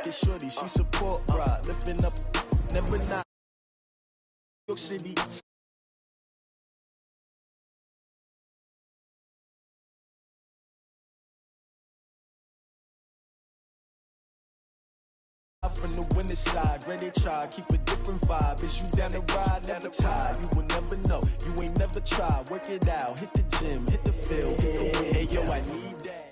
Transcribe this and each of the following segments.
a shorty, she support ride, lifting up, never not. New York City. From the winning side, great they try, keep a different vibe. Is you down the ride, never tired. You will never know, you ain't never tried. Work it out, hit the gym, hit the field, hit the win. Hey yo, I need that.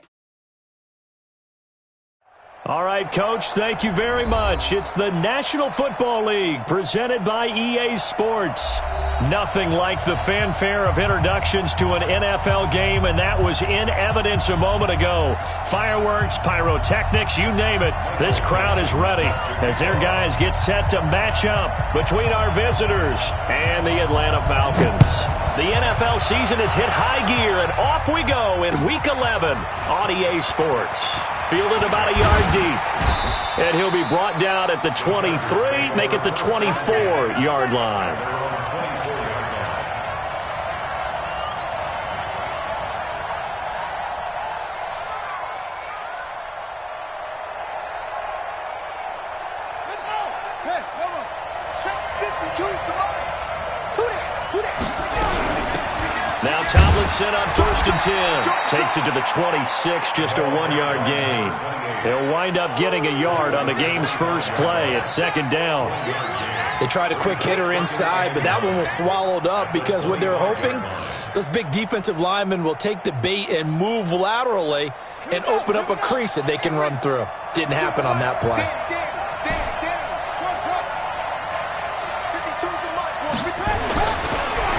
All right, Coach, thank you very much. It's the National Football League presented by EA Sports. Nothing like the fanfare of introductions to an NFL game, and that was in evidence a moment ago. Fireworks, pyrotechnics, you name it. This crowd is ready as their guys get set to match up between our visitors and the Atlanta Falcons. The NFL season has hit high gear, and off we go in Week 11 on EA Sports. Fielded about a yard deep. And he'll be brought down at the 23, make it the 24-yard line. Let's go. Hey, come on. Check 52. Come on. Who that? Now Tomlinson on 1st and 10. Takes it to the 26, just a 1-yard gain. They'll wind up getting a yard on the game's first play at 2nd down. They tried a quick hitter inside, but that one was swallowed up because what they're hoping, those big defensive linemen will take the bait and move laterally and open up a crease that they can run through. Didn't happen on that play.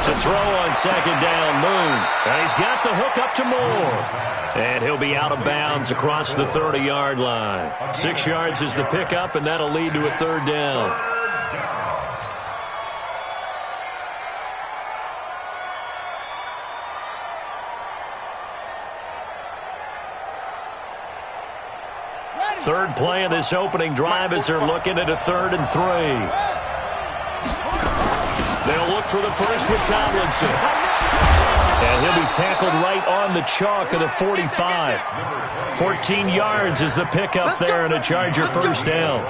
To throw on 2nd down, Moon. And he's got the hook up to Moore. And he'll be out of bounds across the 30-yard line. 6 yards is the pickup, and that'll lead to a 3rd down. Third play of this opening drive as they're looking at a 3rd and 3. They'll look for the first with Tomlinson. And he'll be tackled right on the chalk of the 45. 14 yards is the pickup there and a Charger 1st down.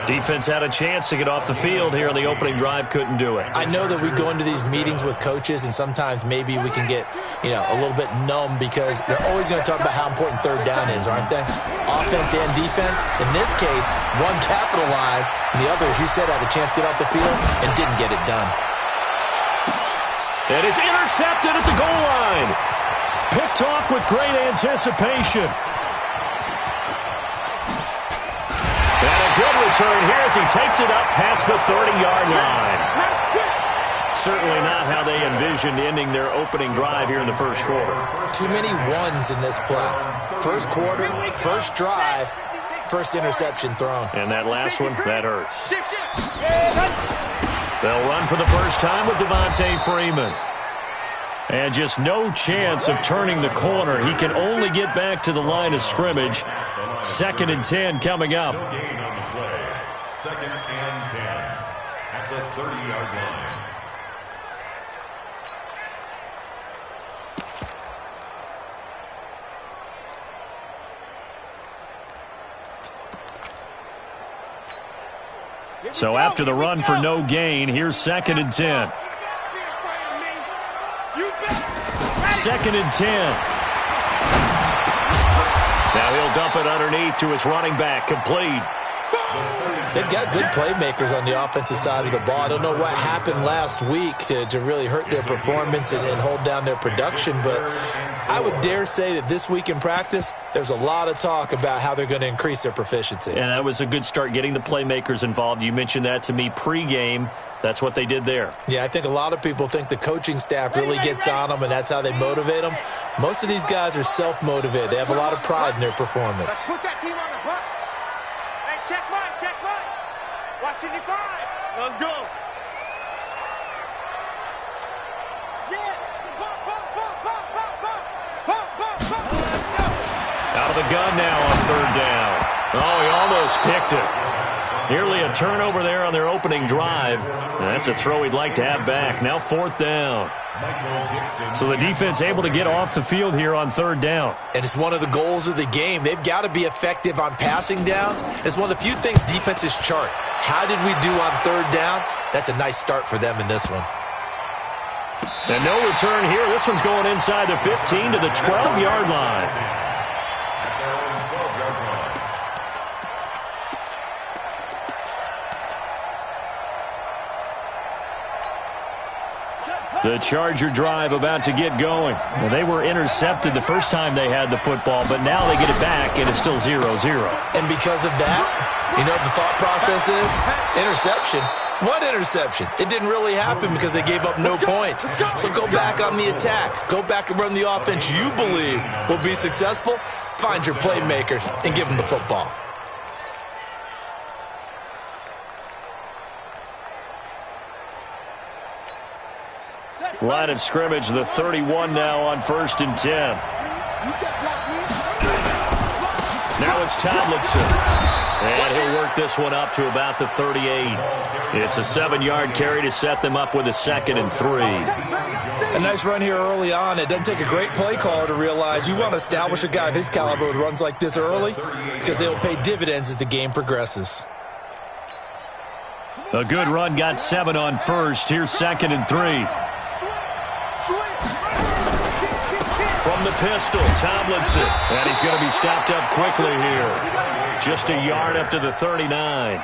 Defense had a chance to get off the field here on the opening drive, couldn't do it. I know that we go into these meetings with coaches, and sometimes maybe we can get, a little bit numb because they're always going to talk about how important 3rd down is, aren't they? Offense and defense. In this case, one capitalized, and the other, as you said, had a chance to get off the field and didn't get it done. And it's intercepted at the goal line. Picked off with great anticipation. And a good return here as he takes it up past the 30-yard line. Certainly not how they envisioned ending their opening drive here in the first quarter. Too many ones in this play. First quarter, first drive, first interception thrown. And that last one, that hurts. They'll run for the first time with Devontae Freeman. And just no chance of turning the corner. He can only get back to the line of scrimmage. 2nd and 10 coming up. 2nd and 10 at the 30-yard line. So after the run for no gain, here's 2nd and 10. 2nd and 10. Now he'll dump it underneath to his running back, complete. They've got good playmakers on the offensive side of the ball. I don't know what happened last week to really hurt their performance and hold down their production, but I would dare say that this week in practice, there's a lot of talk about how they're going to increase their proficiency. And that was a good start, getting the playmakers involved. You mentioned that to me pregame. That's what they did there. Yeah, I think a lot of people think the coaching staff really gets on them, and that's how they motivate them. Most of these guys are self-motivated. They have a lot of pride in their performance. Put that team on the hunt. Hey, check mine. Watch it, five. Let's go. Out of the gun now on 3rd down. Oh, he almost picked it. Nearly a turnover there on their opening drive. That's a throw he'd like to have back. Now 4th down. So the defense able to get off the field here on 3rd down. And it's one of the goals of the game. They've got to be effective on passing downs. It's one of the few things defenses chart. How did we do on 3rd down? That's a nice start for them in this one. And no return here. This one's going inside the 15 to the 12-yard line. The Charger drive about to get going. Well, they were intercepted the first time they had the football, but now they get it back, and it's still 0-0. And because of that, you know what the thought process is? Interception. What interception? It didn't really happen because they gave up no points. So go back on the attack. Go back and run the offense you believe will be successful. Find your playmakers and give them the football. Line of scrimmage, the 31 now on 1st and 10. Now it's Tomlinson. And he'll work this one up to about the 38. It's a 7-yard carry to set them up with a 2nd and 3. A nice run here early on. It doesn't take a great play caller to realize you want to establish a guy of his caliber with runs like this early because they'll pay dividends as the game progresses. A good run got 7 on 1st. Here's 2nd and 3. From the pistol, Tomlinson. And he's going to be stopped up quickly here. Just a yard up to the 39.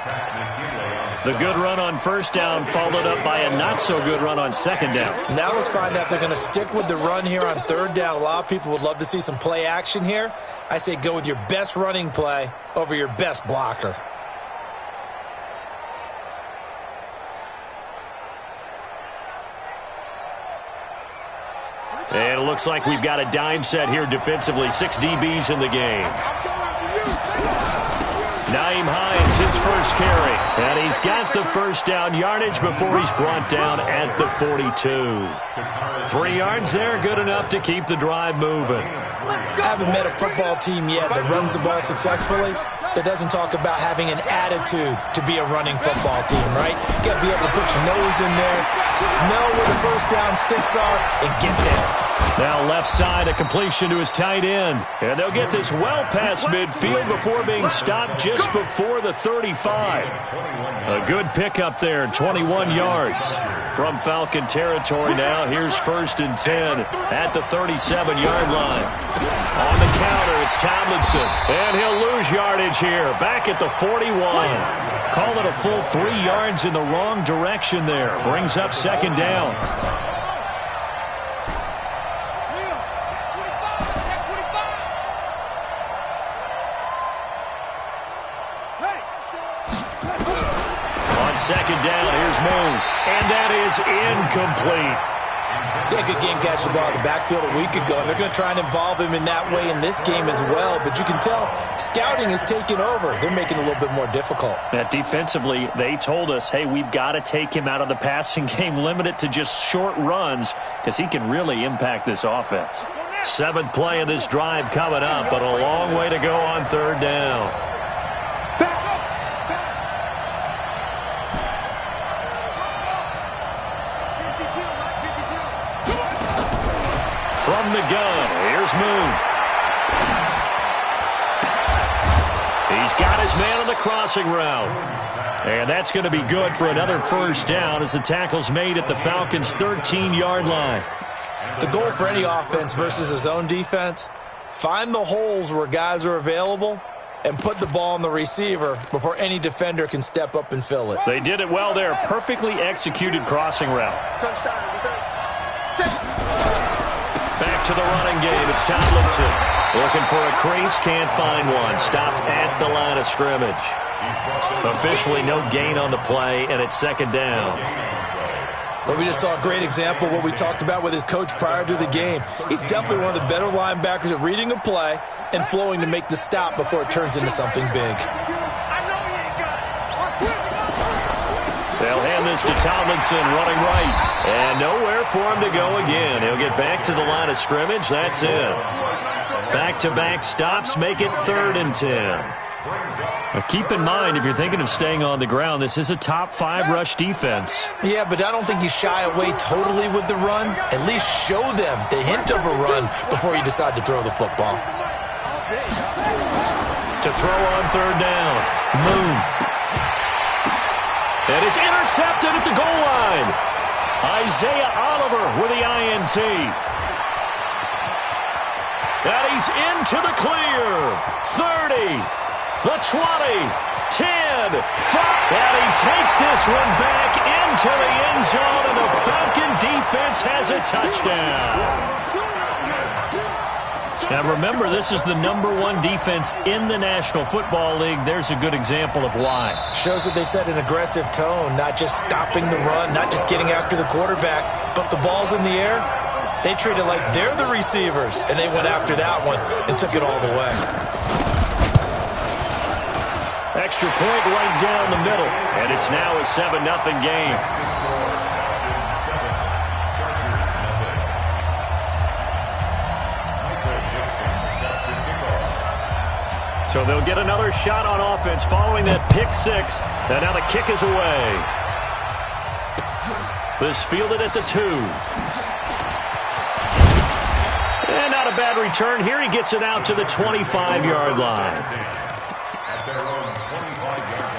The good run on 1st down followed up by a not-so-good run on 2nd down. Now let's find out if they're going to stick with the run here on 3rd down. A lot of people would love to see some play action here. I say go with your best running play over your best blocker. And it looks like we've got a dime set here defensively. 6 DBs in the game. Naeem Hines, his first carry. And he's got the 1st down yardage before he's brought down at the 42. 3 yards there, good enough to keep the drive moving. I haven't met a football team yet that runs the ball successfully that doesn't talk about having an attitude to be a running football team, right? You got to be able to put your nose in there, smell where the 1st down sticks are, and get there. Now left side, a completion to his tight end. And they'll get this well past midfield before being stopped just before the 35. A good pickup there, 21 yards. From Falcon territory now, here's 1st and 10 at the 37-yard line. On the counter, it's Tomlinson. And he'll lose yardage here, back at the 41. Call it a full 3 yards in the wrong direction there. Brings up 2nd down. On 2nd down, here's Moon. And that is incomplete. Yeah, good game catching the ball in the backfield a week ago. And they're going to try and involve him in that way in this game as well. But you can tell scouting is taking over. They're making it a little bit more difficult. Defensively, they told us, hey, we've got to take him out of the passing game, limit it to just short runs because he can really impact this offense. 7th play of this drive coming up, but a long way to go on 3rd down. From the gun, here's Moon. He's got his man on the crossing route. And that's going to be good for another 1st down as the tackle's made at the Falcons' 13-yard line. The goal for any offense versus a zone defense, find the holes where guys are available and put the ball on the receiver before any defender can step up and fill it. They did it well there. Perfectly executed crossing route. Touchdown, defense. Back to the running game. It's Tomlinson. Looking for a crease. Can't find one. Stopped at the line of scrimmage. Officially no gain on the play, and it's 2nd down. Well, we just saw a great example of what we talked about with his coach prior to the game. He's definitely one of the better linebackers at reading a play and flowing to make the stop before it turns into something big. They'll hand this to Tomlinson, running right. And nowhere for him to go again. He'll get back to the line of scrimmage. That's it. Back-to-back stops make it 3rd and 10. Keep in mind, if you're thinking of staying on the ground, this is a top 5 rush defense. Yeah, but I don't think you shy away totally with the run. At least show them the hint of a run before you decide to throw the football. To throw on third down. Moon. And it's intercepted at the goal line. Isaiah Oliver with the INT. And he's into the clear. 30, the 20, 10, 5. And he takes this one back into the end zone, and the Falcon defense has a touchdown. Now remember, this is the #1 defense in the National Football League. There's a good example of why. Shows that they set an aggressive tone, not just stopping the run, not just getting after the quarterback, but the ball's in the air. They treat it like they're the receivers, and they went after that one and took it all the way. Extra point right down the middle, and it's now a 7-0 game. So they'll get another shot on offense following that pick 6. And now the kick is away. This fielded at the 2. And not a bad return. Here he gets it out to the 25-yard line. At their own 25-yard line.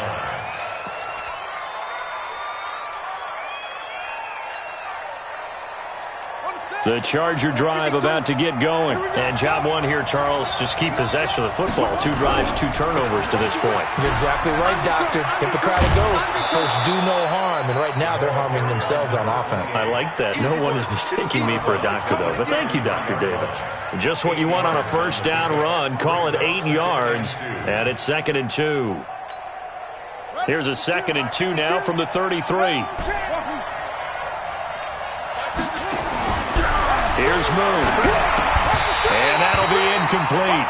The Charger drive about to get going. And job one here, Charles, just keep possession of the football. 2 drives, 2 turnovers to this point. You're exactly right, Doctor. Hippocratic oath. First, do no harm. And right now, they're harming themselves on offense. I like that. No one is mistaking me for a doctor, though. But thank you, Dr. Davis. Just what you want on a first down run. Call it 8 yards. And it's 2nd and 2. Here's a 2nd and 2 now from the 33. Here's Moon. And that'll be incomplete.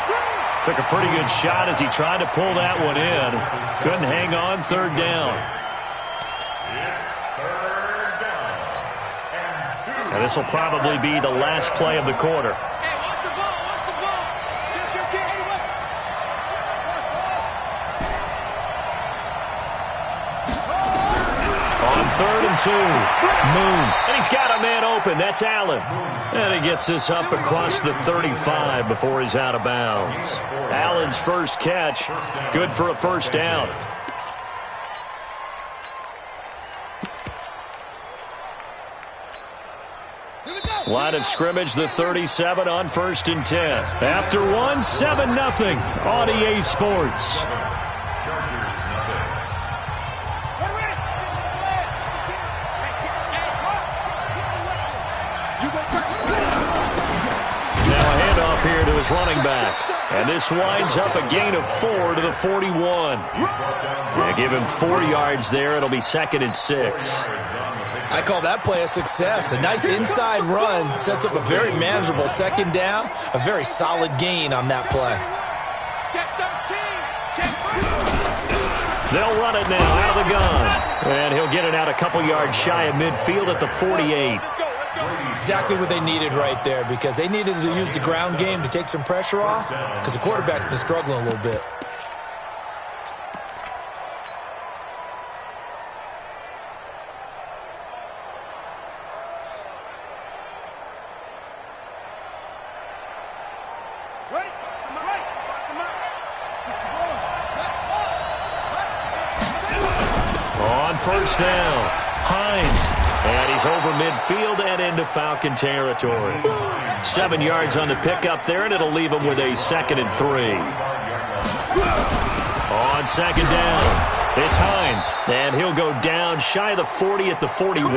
Took a pretty good shot as he tried to pull that one in. Couldn't hang on. 3rd down. It's 3rd down and 2. And this will probably be the last play of the quarter. Hey, watch the ball, watch the ball. On 3rd and 2. Moon. And he's got a man open. That's Allen. And he gets this up across the 35 before he's out of bounds. Allen's first catch. Good for a first down. Line of scrimmage, the 37 on 1st and 10. After 1, 7-0 on EA Sports. Here to his running back. And this winds up a gain of 4 to the 41. Yeah, give him 4 yards there. It'll be 2nd and 6. I call that play a success. A nice inside run sets up a very manageable 2nd down. A very solid gain on that play. They'll run it now out of the gun. And he'll get it out a couple yards shy of midfield at the 48. Exactly what they needed right there, because they needed to use the ground game to take some pressure off, because the quarterback's been struggling a little bit. On 1st down, Hines. And he's over midfield and into Falcon territory. 7 yards on the pickup there, and it'll leave him with a 2nd and 3. On 2nd down, it's Hines. And he'll go down shy of the 40 at the 41.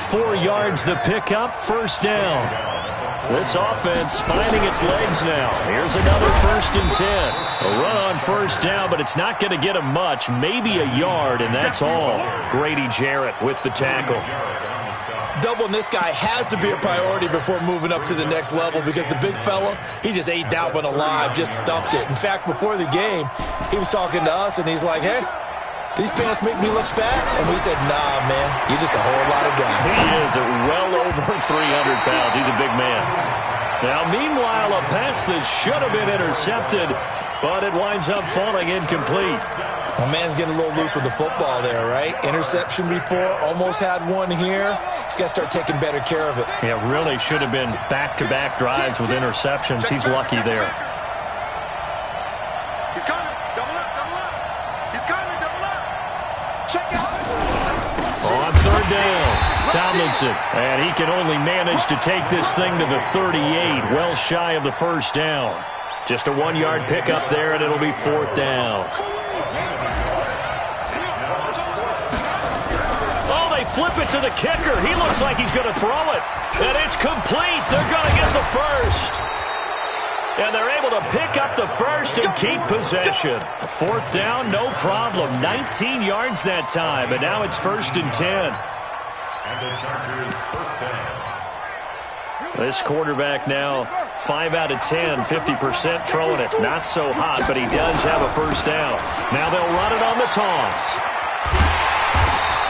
4 yards the pickup, 1st down. This offense finding its legs now. Here's another 1st and 10. A run on 1st down, but it's not going to get him much. Maybe a yard, and that's all. Grady Jarrett with the tackle. Doubling this guy has to be a priority before moving up to the next level, because the big fella, he just ate that one alive, just stuffed it. In fact, before the game, he was talking to us, and he's like, hey, these pants make me look fat? And we said, nah, man, you're just a whole lot of guy. He is at well over 300 pounds. He's a big man. Now, meanwhile, a pass that should have been intercepted but it winds up falling incomplete. My man's getting a little loose with the football there, right? Interception before, almost had one here. He's got to start taking better care of it. Yeah, really should have been back-to-back drives with interceptions. He's lucky there. He's coming. Double up, double up. He's coming, double up. Check out. On third down, Tomlinson. And he can only manage to take this thing to the 38, well shy of the first down. Just a 1-yard pickup there, and it'll be fourth down. Oh, they flip it to the kicker. He looks like he's going to throw it. And it's complete. They're going to get the first. And they're able to pick up the first and keep possession. Fourth down, no problem. 19 yards that time, and now it's 1st and 10. And the Chargers first down. This quarterback now 5 out of 10, 50% throwing it. Not so hot, but he does have a first down. Now they'll run it on the toss.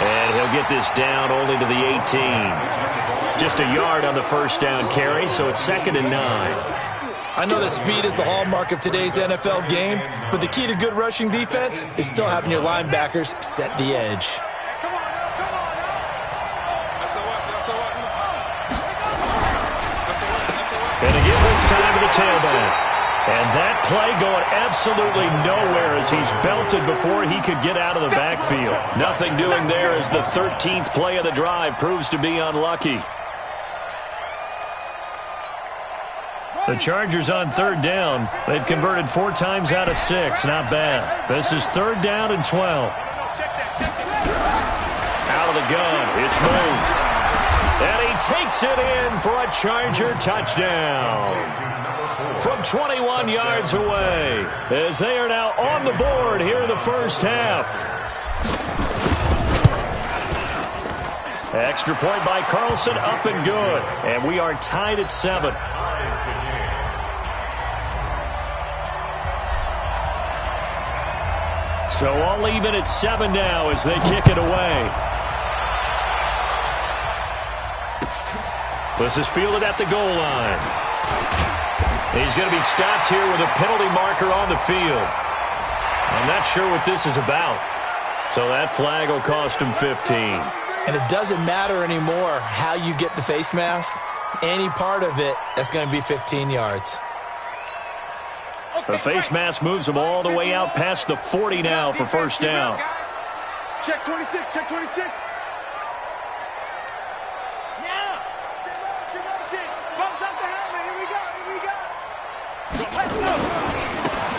And he'll get this down only to the 18. Just a yard on the first down carry, so it's 2nd and 9. I know that speed is the hallmark of today's NFL game, but the key to good rushing defense is still having your linebackers set the edge. And again this time to the tailback. And that play going absolutely nowhere as he's belted before he could get out of the backfield. Nothing doing there as the 13th play of the drive proves to be unlucky. The Chargers on third down. They've converted 4 times out of 6. Not bad. This is 3rd down and 12. Out of the gun. It's moved. And he takes it in for a Charger touchdown from 21 yards away as they are now on the board here in the first half. Extra point by Carlson, up and good. And we are tied at 7. So all even at 7 now as they kick it away. This is fielded at the goal line. He's going to be stopped here with a penalty marker on the field. I'm not sure what this is about. So that flag will cost him 15. And it doesn't matter anymore how you get the face mask. Any part of it, that's going to be 15 yards. The face mask moves him all the way out past the 40 now for first down. Check 26, check 26.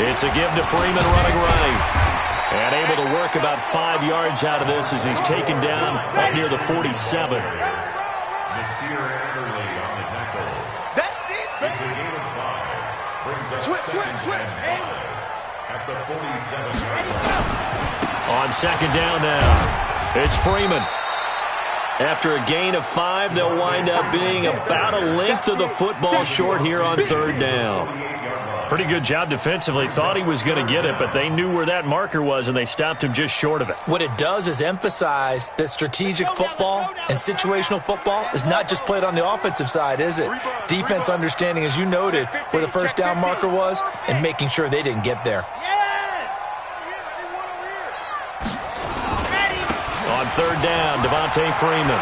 It's a give to Freeman running right. And able to work about 5 yards out of this as he's taken down up near the 47. Nasir Adderley on the tackle. That's it, baby. It's a gain of 5. Brings up Switch. at the 47-yard line. On 2nd down now, it's Freeman. After a gain of 5, they'll wind up being about a length of the football short here on 3rd down. Pretty good job defensively. Thought he was going to get it, but they knew where that marker was, and they stopped him just short of it. What it does is emphasize that strategic football and situational football is not just played on the offensive side, is it? Defense understanding, as you noted, where the first down marker was and making sure they didn't get there. On 3rd down, Devontae Freeman.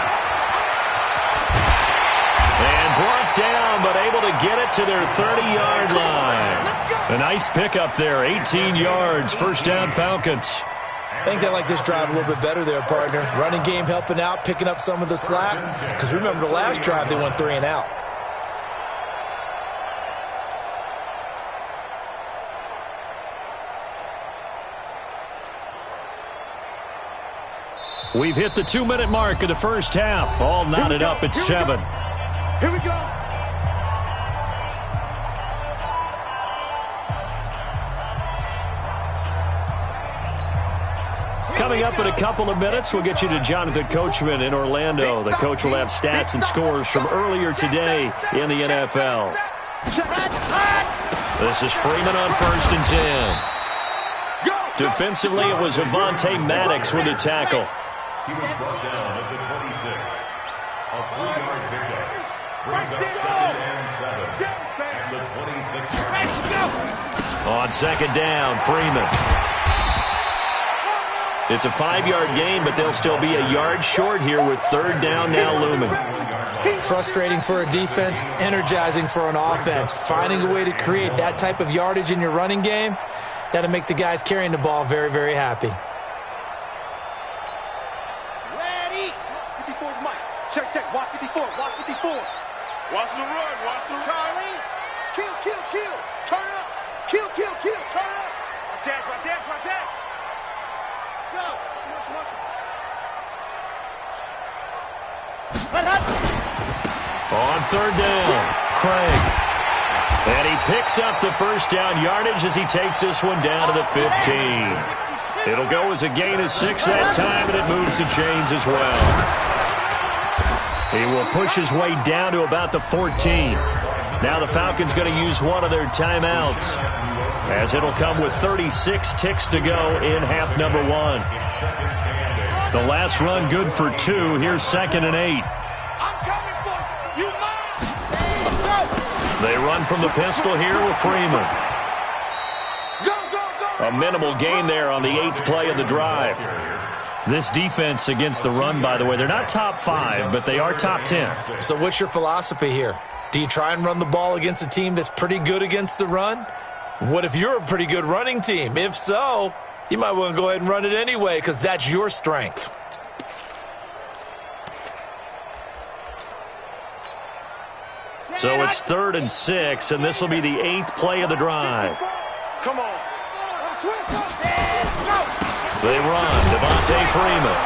And brought down, but able to get it to their 30-yard line. A nice pickup there, 18 yards, first down Falcons. I think they like this drive a little bit better there, partner. Running game helping out, picking up some of the slack. Because remember the last drive, they went 3 and out. We've hit the 2-minute mark of the first half. All knotted up at 7. Here we go. Coming up in a couple of minutes, we'll get you to Jonathan Coachman in Orlando. The coach will have stats and scores from earlier today in the NFL. This is Freeman on 1st and 10. Defensively, it was Avonte Maddox with the tackle. He was brought down at the 26. A 3-yard pickup brings up 2nd and 7 at the 26-yard line. On second down, Freeman. It's a 5-yard gain, but they'll still be a yard short here with third down now looming. Frustrating for a defense, energizing for an offense. Finding a way to create that type of yardage in your running game, that'll make the guys carrying the ball very, very happy. Ready. 54's Mike. Check, check. Watch 54. Watch 54. Watch the run. Watch the Charlie. Kill, kill, kill. Turn up. Kill, kill, kill. Turn up. Watch that, watch that, watch that. Go. Smush, smush. On third down, Craig. And he picks up the first down yardage as he takes this one down to the 15. It'll go as a gain of 6 that time, and it moves the chains as well. He will push his way down to about the 14. Now the Falcons going to use one of their timeouts, as it'll come with 36 ticks to go in half number 1. The last run good for 2. Here's 2nd and 8. They run from the pistol here with Freeman. A minimal gain there on the 8th play of the drive. This defense against the run, by the way, they're not top 5, but they are top 10. So what's your philosophy here? Do you try and run the ball against a team that's pretty good against the run? What if you're a pretty good running team? If so, you might want to go ahead and run it anyway because that's your strength. So it's 3rd and 6, and this will be the 8th play of the drive. Come on. They run, Devontae Freeman.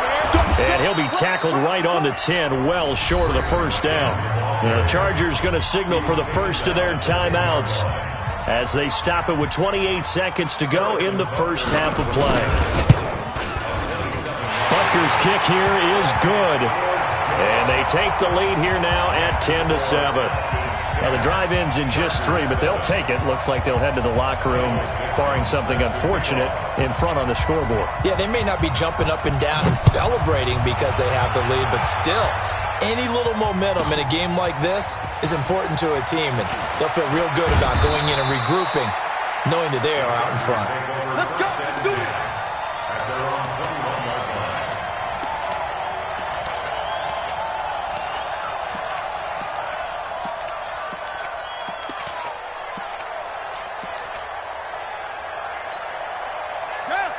And he'll be tackled right on the 10, well short of the first down. The Chargers going to signal for the first of their timeouts as they stop it with 28 seconds to go in the first half of play. Butker's kick here is good. And they take the lead here now at 10-7. Now the drive ends in just 3, but they'll take it. Looks like they'll head to the locker room, barring something unfortunate, in front on the scoreboard. Yeah, they may not be jumping up and down and celebrating because they have the lead, but still, any little momentum in a game like this is important to a team, and they'll feel real good about going in and regrouping, knowing that they are out in front. Let's go. Let's do it.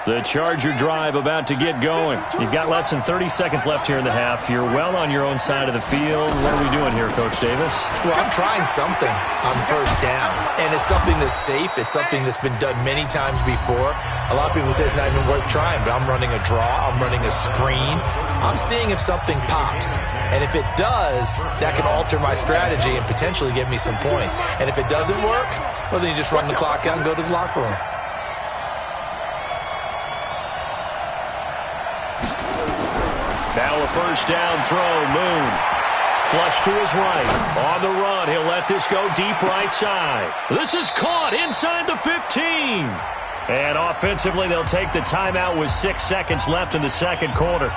The Charger drive about to get going. You've got less than 30 seconds left here in the half. You're well on your own side of the field. What are we doing here, Coach Davis? Well, I'm trying something on first down, and it's something that's safe. It's something that's been done many times before. A lot of people say it's not even worth trying, but I'm running a draw. I'm running a screen. I'm seeing if something pops, and if it does, that can alter my strategy and potentially get me some points. And if it doesn't work, well, then you just run the clock out and go to the locker room. Now a first down throw, Moon. Flush to his right. On the run, he'll let this go deep right side. This is caught inside the 15. And offensively, they'll take the timeout with 6 seconds left in the second quarter.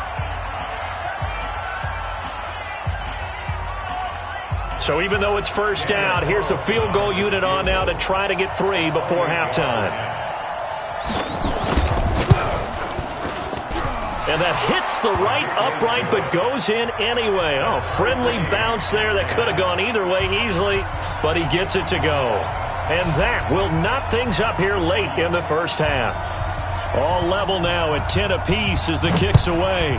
So even though it's first down, here's the field goal unit on now to try to get 3 before halftime. And that hits the right upright but goes in anyway. Oh, friendly bounce there that could have gone either way easily, but he gets it to go. And that will knot things up here late in the first half. All level now at 10 apiece as the kick's away.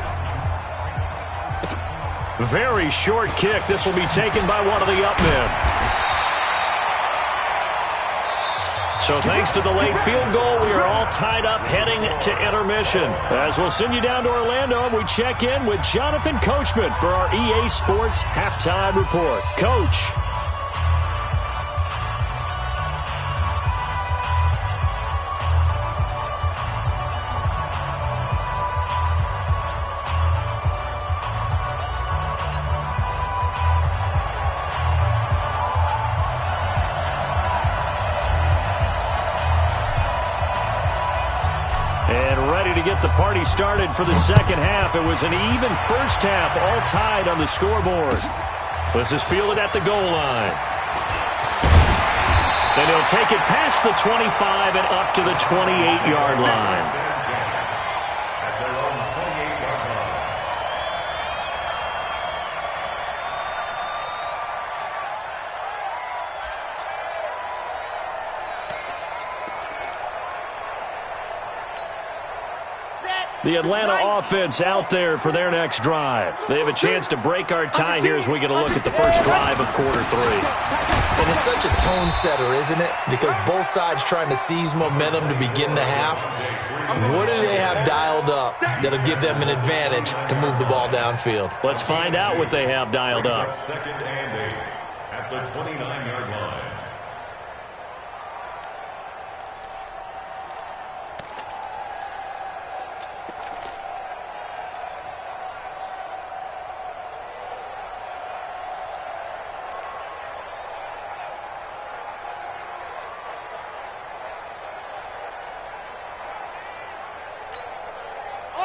Very short kick. This will be taken by one of the up men. So thanks to the late field goal, we are all tied up heading to intermission. As we'll send you down to Orlando, and we check in with Jonathan Coachman for our EA Sports Halftime Report. Coach. Get the party started for the second half. It was an even first half, all tied on the scoreboard. This is fielded at the goal line. And he'll take it past the 25 and up to the 28-yard line. At their own 28-yard line. The Atlanta offense out there for their next drive. They have a chance to break our tie here as we get a look at the first drive of quarter 3. And it's such a tone setter, isn't it? Because both sides trying to seize momentum to begin the half. What do they have dialed up that'll give them an advantage to move the ball downfield? Let's find out what they have dialed up. Second and 8 at the 29-yard line.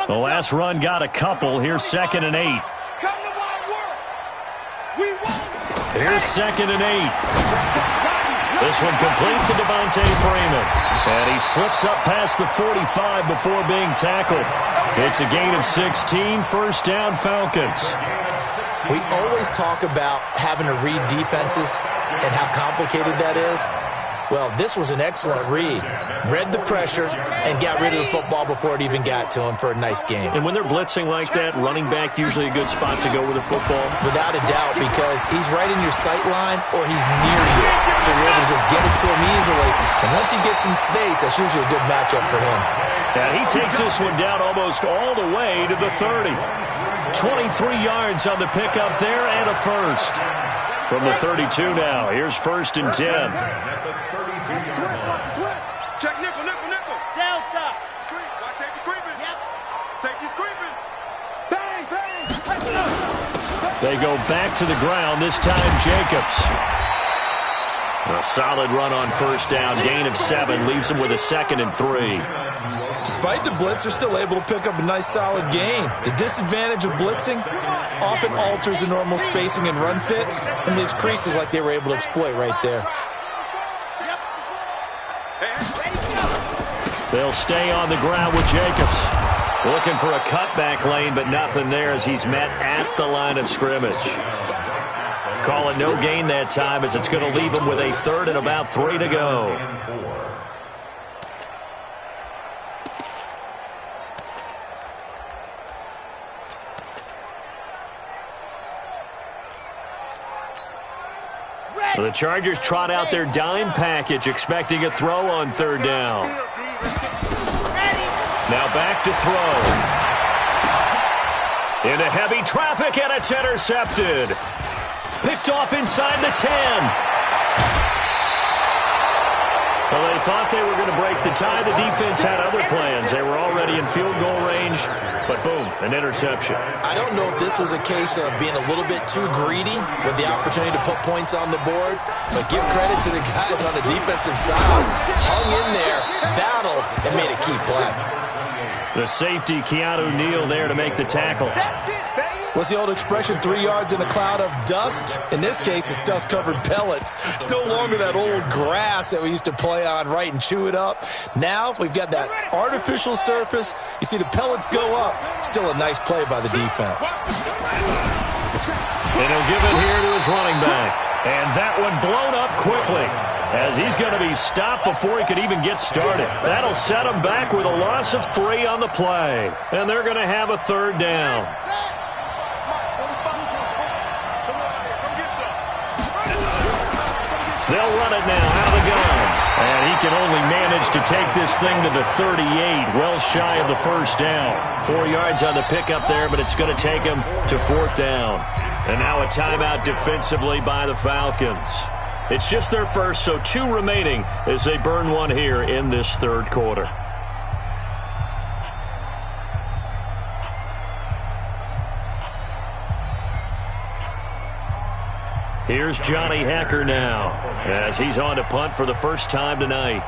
The last run got a couple. Here's second and 8. Here's second and 8. This one complete to Devontae Freeman. And he slips up past the 45 before being tackled. It's a gain of 16, first down Falcons. We always talk about having to read defenses and how complicated that is. Well, this was an excellent read. Read the pressure and got rid of the football before it even got to him for a nice game. And when they're blitzing like that, running back usually a good spot to go with the football? Without a doubt, because he's right in your sight line or he's near you. So you're able to just get it to him easily. And once he gets in space, that's usually a good matchup for him. And he takes this one down almost all the way to the 30. 23 yards on the pickup there and a first. From the 32 now, here's first and 10. Check nickel, nickel, nickel. Delta. Watch safety creeping. Yep. Safety's creeping. Bang, bang. They go back to the ground, this time Jacobs. A solid run on first down, gain of 7, leaves them with a second and 3. Despite the blitz, they're still able to pick up a nice, solid gain. The disadvantage of blitzing often alters the normal spacing and run fits and leaves creases like they were able to exploit right there. They'll stay on the ground with Jacobs. Looking for a cutback lane, but nothing there as he's met at the line of scrimmage. Call it no gain that time as it's going to leave him with a third and about 3 to go. The Chargers trot out their dime package, expecting a throw on third down. Now back to throw. Into heavy traffic, and it's intercepted. Picked off inside the 10. Well, they thought they were going to break the tie. The defense had other plans. They were already in field goal range, but boom, an interception. I don't know if this was a case of being a little bit too greedy with the opportunity to put points on the board, but give credit to the guys on the defensive side. Hung in there, battled, and made a key play. The safety, Keanu Neal, there to make the tackle. What's the old expression, 3 yards in a cloud of dust? In this case, it's dust-covered pellets. It's no longer that old grass that we used to play on, right, and chew it up. Now we've got that artificial surface. You see the pellets go up. Still a nice play by the defense. And he'll give it here to his running back. And that one blown up quickly as he's going to be stopped before he could even get started. That'll set him back with a loss of 3 on the play. And they're going to have a third down. They'll run it now out of the gun. And he can only manage to take this thing to the 38, well shy of the first down. 4 yards on the pickup there, but it's going to take him to 4th down. And now a timeout defensively by the Falcons. It's just their first, so 2 remaining as they burn one here in this third quarter. Here's Johnny Hekker now as he's on to punt for the first time tonight.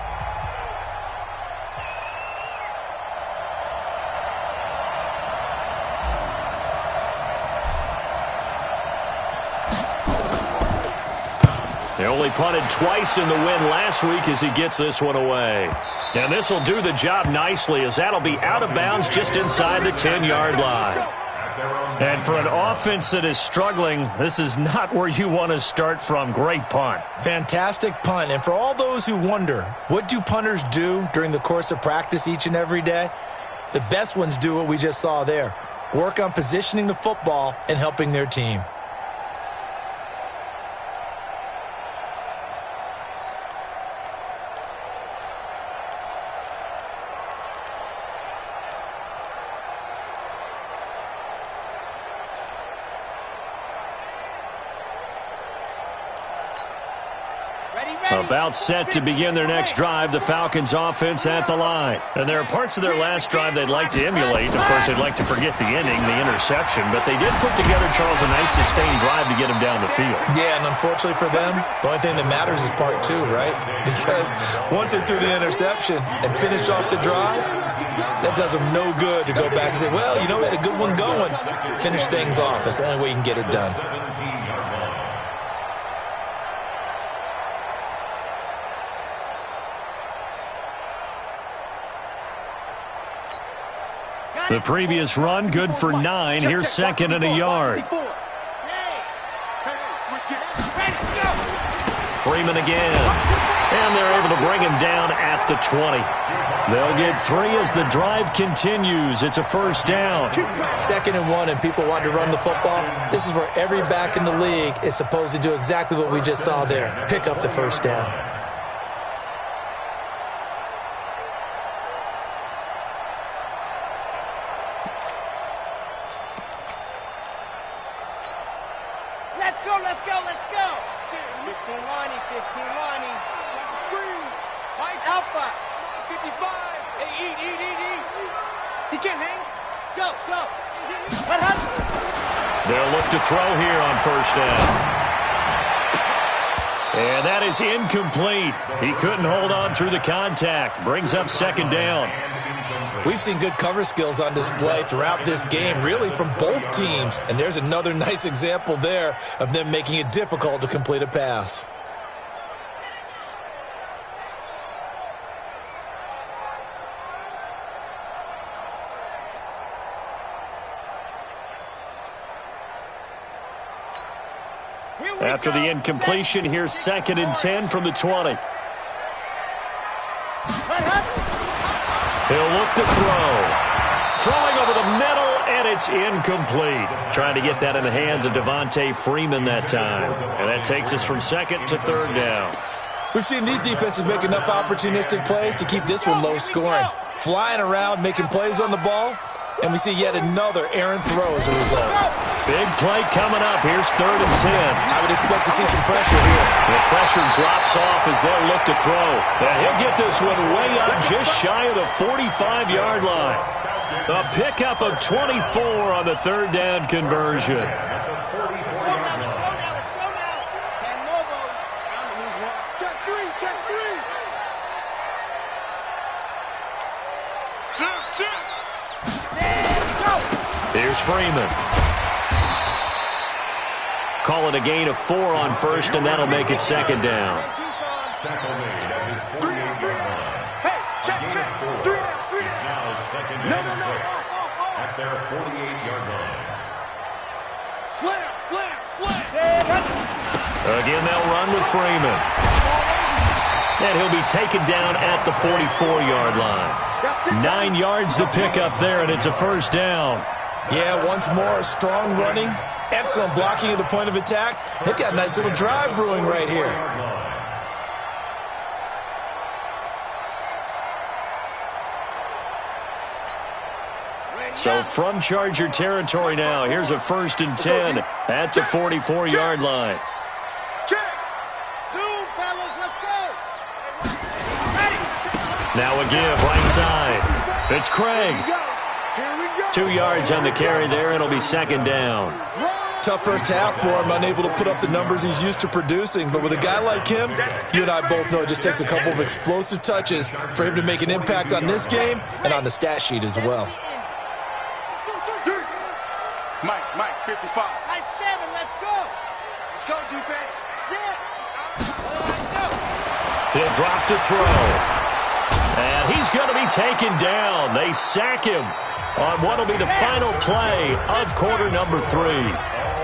They only punted twice in the win last week as he gets this one away. And this will do the job nicely as that'll be out of bounds just inside the 10-yard line. And for an offense that is struggling, this is not where you want to start from. Great punt. Fantastic punt. And for all those who wonder, what do punters do during the course of practice each and every day? The best ones do what we just saw there. Work on positioning the football and helping their team. About set to begin their next drive, the Falcons offense at the line. And there are parts of their last drive they'd like to emulate. Of course, they'd like to forget the inning, the interception. But they did put together, Charles, a nice sustained drive to get them down the field. Yeah, and unfortunately for them, the only thing that matters is part two, right? Because once they threw the interception and finished off the drive, that does them no good to go back and say, well, you know, we had a good one going. Finish things off. That's the only way you can get it done. The previous run, good for 9. Here's second and a yard. Freeman again. And they're able to bring him down at the 20. They'll get 3 as the drive continues. It's a first down. 2nd and 1, and people want to run the football. This is where every back in the league is supposed to do exactly what we just saw there. Pick up the first down. Let's go. 15 lining. Screen. Mike Alpha. 55. Hey, eat. He can't hang. Go. Let Hudson. They'll look to throw here on first down. And that is incomplete. He couldn't hold on through the contact. Brings up second down. We've seen good cover skills on display throughout this game, really from both teams. And there's another nice example there of them making it difficult to complete a pass. After the incompletion, here's 2nd and 10 from the 20. He'll look to throw. Throwing over the middle, and it's incomplete. Trying to get that in the hands of Devontae Freeman that time. And that takes us from 2nd to 3rd down. We've seen these defenses make enough opportunistic plays to keep this one low scoring. Flying around, making plays on the ball, and we see yet another errant throw as a result. Big play coming up. Here's 3rd and 10. I would expect to see some pressure here. The pressure drops off as they'll look to throw. And he'll get this one way up just shy of the 45-yard line. A pickup of 24 on the 3rd down conversion. Let's go now. Can Lobo. Check three. Sit. Go. Here's Freeman. Call it a gain of 4 on first, and that'll make it 2nd down. Tackle made at his 48-yard line. Hey, check. 3 down. It's now 2nd and 6 at their 48-yard line. Slam. Again, they'll run with Freeman. And he'll be taken down at the 44-yard line. 9 yards to pick up there, and it's a first down. Yeah, once more, strong running. Excellent blocking at the point of attack. They've got a nice little drive brewing right here. So from Charger territory now, here's a 1st and 10 at the 44-yard line. Check. Zoom, fellas. Let's go. Ready. Now a give right side. It's Craig. Here we go. 2 yards on the carry there. It'll be 2nd down. Tough first half for him, unable to put up the numbers he's used to producing. But with a guy like him, you and I both know it just takes a couple of explosive touches for him to make an impact on this game and on the stat sheet as well. Mike, 55. Nice 7, let's go. Let's go, defense. 6. He'll drop to throw. And he's going to be taken down. They sack him on what will be the final play of quarter number 3.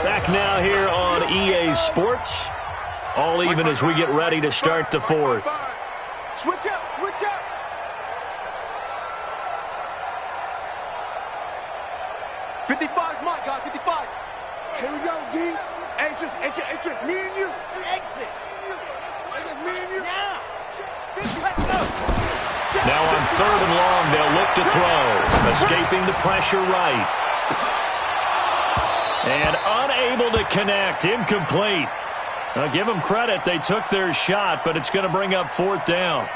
Back now here on EA Sports. All even as we get ready to start the 4th. Switch up, switch up. '55's mine, guys. 55. Here we go, D. Hey, it's just me and you. Exit. It's just me and you. Now. Let's go. Now on 3rd and long, they'll look to throw. Escaping the pressure right. And unable to connect. Incomplete. Now give them credit. They took their shot, but it's going to bring up 4th down.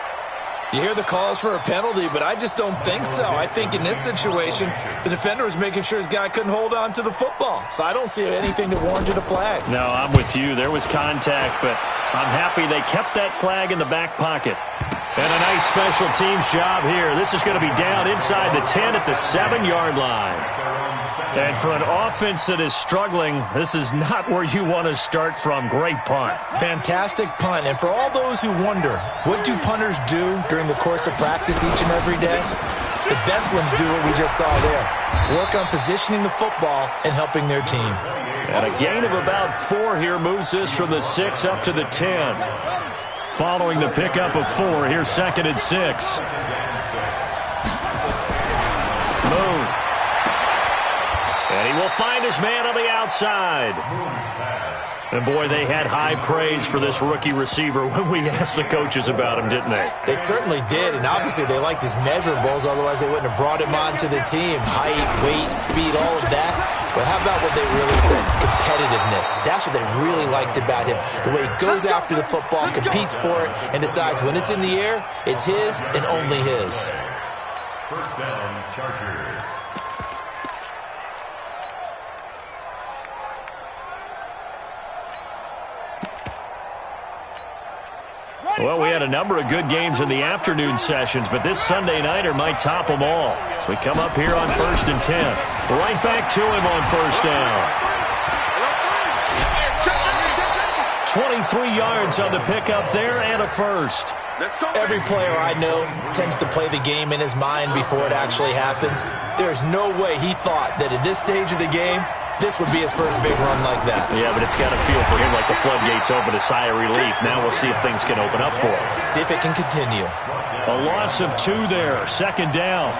You hear the calls for a penalty, but I just don't think so. I think in this situation, the defender was making sure his guy couldn't hold on to the football. So I don't see anything to warrant a flag. No, I'm with you. There was contact, but I'm happy they kept that flag in the back pocket. And a nice special teams job here. This is going to be down inside the 10 at the 7-yard line. And for an offense that is struggling, this is not where you want to start from. Great punt. Fantastic punt. And for all those who wonder, what do punters do during the course of practice each and every day? The best ones do what we just saw there. Work on positioning the football and helping their team. And a gain of about 4 here moves this from the 6 up to the 10. Following the pickup of 4, here's 2nd and 6. Moon. And he will find his man on the outside. And, boy, they had high praise for this rookie receiver when we asked the coaches about him, didn't they? They certainly did, and obviously they liked his measurables, otherwise they wouldn't have brought him onto the team. Height, weight, speed, all of that. But how about what they really said? Competitiveness. That's what they really liked about him. The way he goes after the football, competes for it, and decides when it's in the air, it's his and only his. 1st down, Chargers. Well, we had a number of good games in the afternoon sessions, but this Sunday nighter might top them all. So we come up here on 1st and 10. Right back to him on 1st down. 23 yards on the pickup there and a first. Every player I know tends to play the game in his mind before it actually happens. There's no way he thought that at this stage of the game, this would be his first big run like that. Yeah, but it's got to feel for him like the floodgates open, a sigh of relief. Now we'll see if things can open up for him. See if it can continue. A loss of 2 there, 2nd down.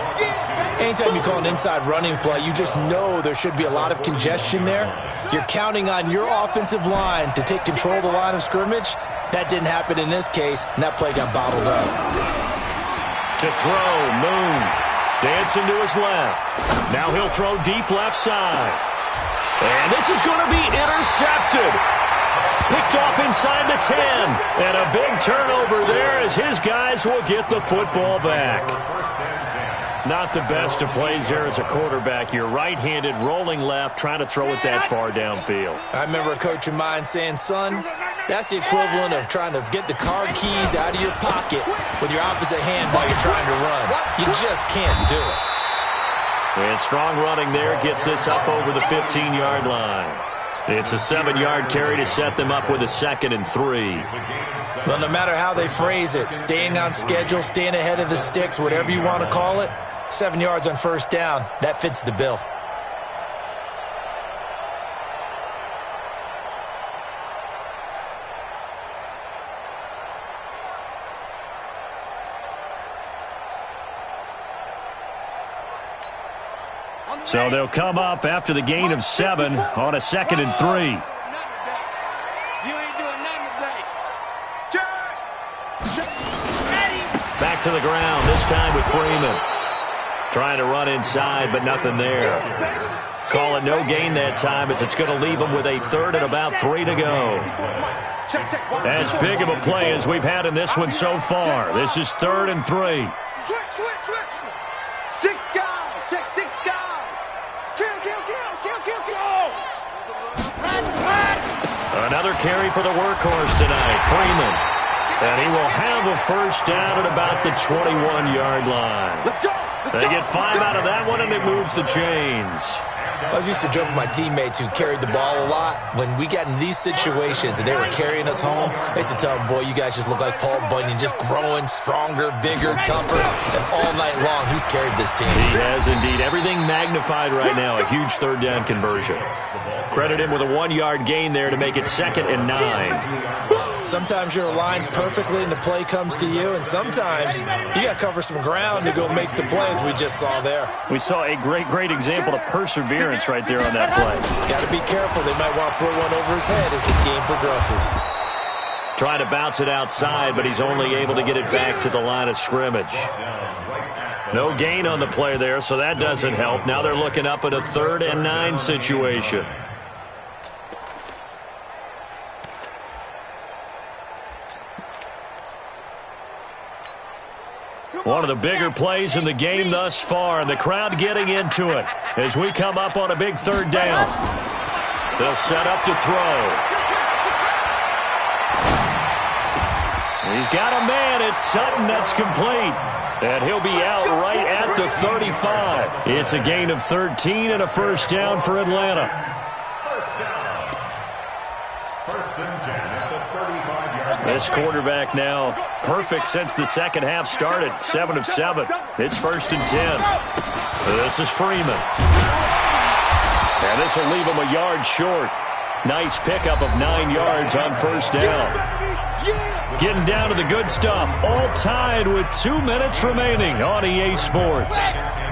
Anytime you call an inside running play, you just know there should be a lot of congestion there. You're counting on your offensive line to take control of the line of scrimmage. That didn't happen in this case, and that play got bottled up. To throw, Moon. Dancing to his left. Now he'll throw deep left side. And this is going to be intercepted. Picked off inside the 10. And a big turnover there as his guys will get the football back. Not the best of plays there as a quarterback. You're right-handed, rolling left, trying to throw it that far downfield. I remember a coach of mine saying, son, that's the equivalent of trying to get the car keys out of your pocket with your opposite hand while you're trying to run. You just can't do it. And strong running there gets this up over the 15-yard line. It's a 7-yard carry to set them up with a 2nd and 3. Well, no matter how they phrase it, staying on schedule, staying ahead of the sticks, whatever you want to call it, 7 yards on 1st down, that fits the bill. So they'll come up after the gain of 7 on a 2nd and 3. Back to the ground, this time with Freeman. Trying to run inside, but nothing there. Call it no gain that time as it's going to leave them with a 3rd and about 3 to go. As big of a play as we've had in this one so far. This is 3rd and 3. Another carry for the workhorse tonight, Freeman. And he will have a 1st down at about the 21-yard line. They get 5 out of that one, and it moves the chains. I was used to joke with my teammates who carried the ball a lot. When we got in these situations and they were carrying us home, I used to tell them, boy, you guys just look like Paul Bunyan, just growing stronger, bigger, tougher, and all night long he's carried this team. He has indeed. Everything magnified right now. A huge third down conversion. Credit him with a 1-yard gain there to make it 2nd and 9. Sometimes you're aligned perfectly and the play comes to you, and sometimes you got to cover some ground to go make the plays we just saw there. We saw a great example of perseverance right there on that play. Got to be careful. They might want to throw one over his head as this game progresses. Trying to bounce it outside, but he's only able to get it back to the line of scrimmage. No gain on the play there, so that doesn't help. Now they're looking up at a 3rd and 9 situation. One of the bigger plays in the game thus far, and the crowd getting into it as we come up on a big 3rd down. They'll set up to throw. He's got a man. It's Sutton. That's complete. And he'll be out right at the 35. It's a gain of 13 and a 1st down for Atlanta. First and 10 at the 35-yard line. This quarterback now perfect since the second half started. 7 of 7. It's 1st and 10. This is Freeman. And this will leave him a yard short. Nice pickup of 9 yards on 1st down. Getting down to the good stuff. All tied with 2 minutes remaining on EA Sports.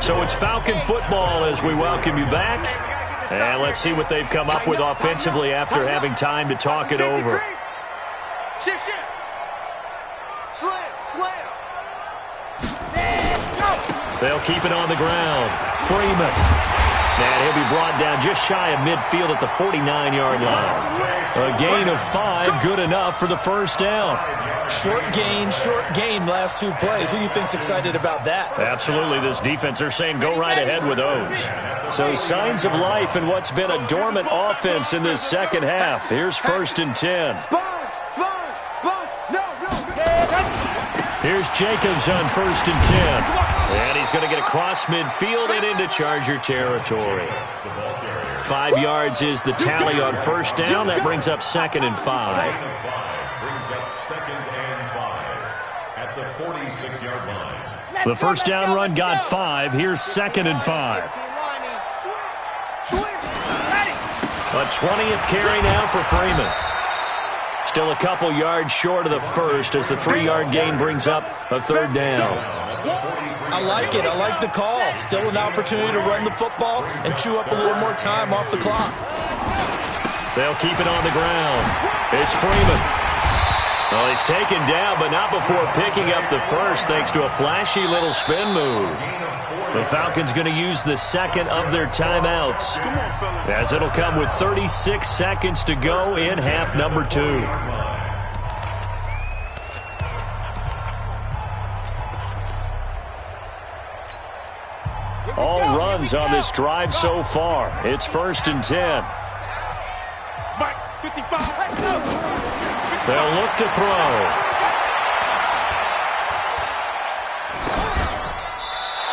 So it's Falcon football as we welcome you back. And let's see what they've come up with offensively after having time to talk it over. Shift. Slam. They'll keep it on the ground. Freeman. And he'll be brought down just shy of midfield at the 49-yard line. A gain of 5, good enough for the 1st down. Short gain, last 2 plays. Who do you think's excited about that? Absolutely, this defense, they're saying go right ahead with those. So signs of life in what's been a dormant offense in this second half. Here's 1st and 10. Here's Jacobs on 1st and 10. And he's going to get across midfield and into Charger territory. 5 yards is the tally on 1st down. That brings up 2nd and 5. Brings up 2nd and 5 at the 46-yard line. The 1st down run got 5. Here's 2nd and 5. A 20th carry now for Freeman. Still a couple yards short of the 1st as the 3-yard gain brings up a 3rd down. I like it. I like the call. Still an opportunity to run the football and chew up a little more time off the clock. They'll keep it on the ground. It's Freeman. Well, he's taken down, but not before picking up the 1st thanks to a flashy little spin move. The Falcons going to use the 2nd of their timeouts, as it'll come with 36 seconds to go in half number 2. All runs on this drive so far. It's 1st and 10. They'll look to throw.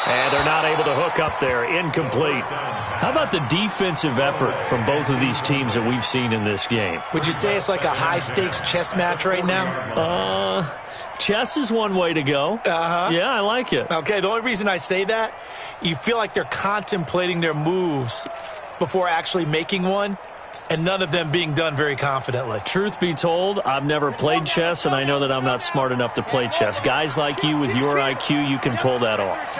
And they're not able to hook up there. Incomplete. How about the defensive effort from both of these teams that we've seen in this game? Would you say it's like a high-stakes chess match right now? Chess is one way to go. Yeah, I like it. Okay, the only reason I say that, you feel like they're contemplating their moves before actually making one, and none of them being done very confidently. Truth be told, I've never played chess, and I know that I'm not smart enough to play chess. Guys like you with your IQ, you can pull that off.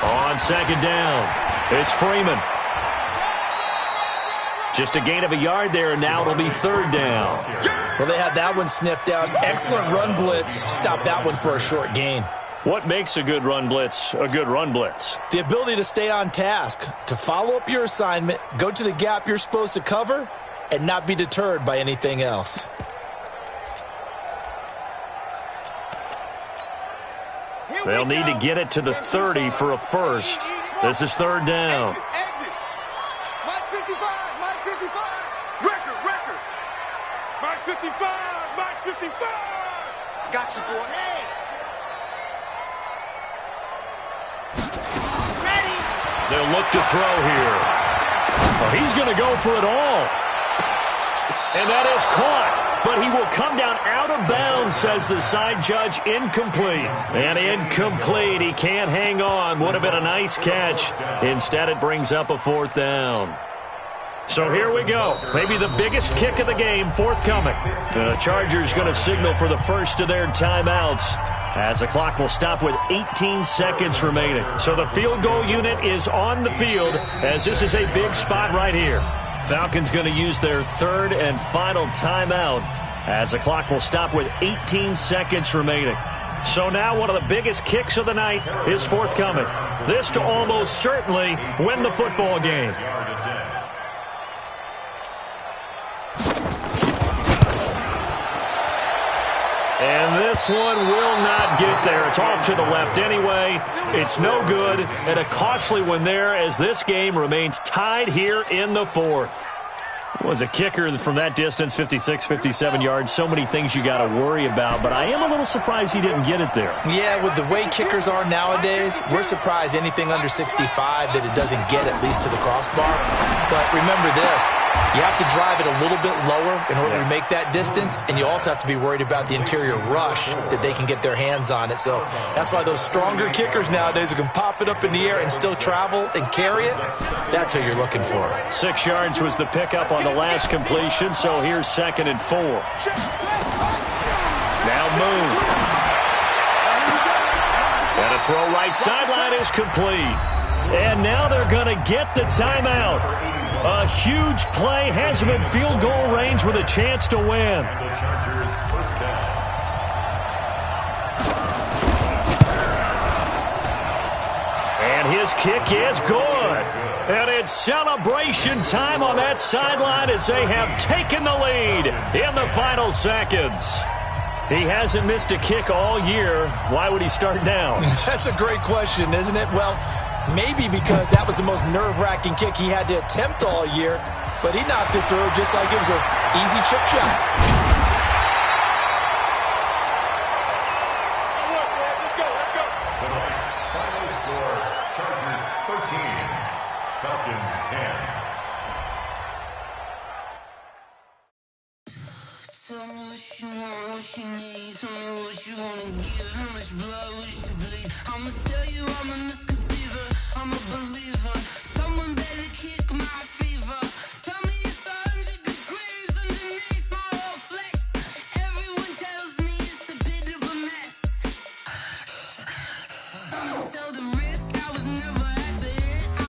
On 2nd down, it's Freeman. Just a gain of a yard there, and now it'll be 3rd down. Well, they had that one sniffed out. Excellent run blitz. Stop that one for a short gain. What makes a good run blitz a good run blitz? The ability to stay on task, to follow up your assignment, go to the gap you're supposed to cover, and not be deterred by anything else. They'll need to get it to the 30 for a 1st. This is 3rd down. Mike 55. Record. Mike 55. Got you, boy. Hey. Ready. They'll look to throw here. Oh, he's going to go for it all. And that is caught. But he will come down out of bounds, says the side judge. Incomplete. And incomplete. He can't hang on. Would have been a nice catch. Instead, it brings up a 4th down. So here we go. Maybe the biggest kick of the game forthcoming. The Chargers going to signal for the first of their timeouts, as the clock will stop with 18 seconds remaining. So the field goal unit is on the field, as this is a big spot right here. Falcons going to use their 3rd and final timeout, as the clock will stop with 18 seconds remaining. So now one of the biggest kicks of the night is forthcoming. This to almost certainly win the football game. And this one will not get there. It's off to the left anyway. It's no good, and a costly one there, as this game remains tied here in the 4th. Was a kicker from that distance, 56, 57 yards. So many things you got to worry about, but I am a little surprised he didn't get it there. Yeah, with the way kickers are nowadays, we're surprised anything under 65 that it doesn't get at least to the crossbar. But remember this, you have to drive it a little bit lower in order to make that distance, and you also have to be worried about the interior rush that they can get their hands on it. So that's why those stronger kickers nowadays who can pop it up in the air and still travel and carry it, that's who you're looking for. 6 yards was the pickup on the last completion, so here's 2nd and 4. Now Moon. And a throw right sideline is complete. And now they're going to get the timeout. A huge play has him in field goal range with a chance to win. And his kick is good. And it's celebration time on that sideline as they have taken the lead in the final seconds. He hasn't missed a kick all year. Why would he start now? That's a great question, isn't it? Well, maybe because that was the most nerve-wracking kick he had to attempt all year, but he knocked it through just like it was an easy chip shot. Tell me what you want, what you need. Tell me what you wanna give. How much blood would you bleed? I'ma tell you I'm a